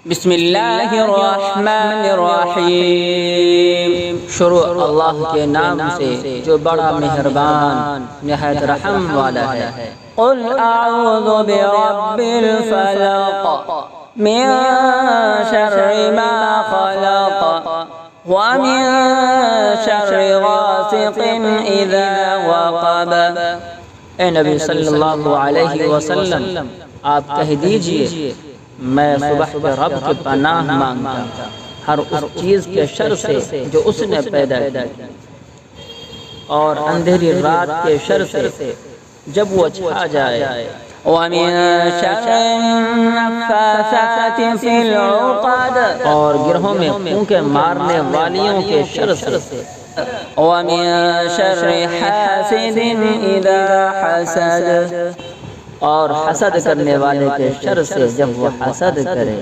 بسم اللہ الرحمن الرحیم۔ شروع اللہ کے نام سے جو بڑا مہربان نہایت رحم والا ہے۔ قل اعوذ برب الفلق من شر ما خلق ومن شر غاسق اذا وقب۔ اے نبی صلی اللہ علیہ وسلم، آپ کہہ دیجئے میں صبح کے رب کی پناہ مانگتا ہر اس چیز کے شر سے جو اس نے پیدا کی، اور اندھیری رات کے شر سے جب وہ چھا جائے، وَمِن شَرِّ النَّفَّاثَاتِ فِي الْعُقَدِ، اور گرہوں میں پھونکے مارنے والیوں کے شر سے، وَمِن شَرِّ حَاسِدٍ إِذَا حَسَدَ، اور حسد کرنے والے کے شر سے جب وہ حسد کرے۔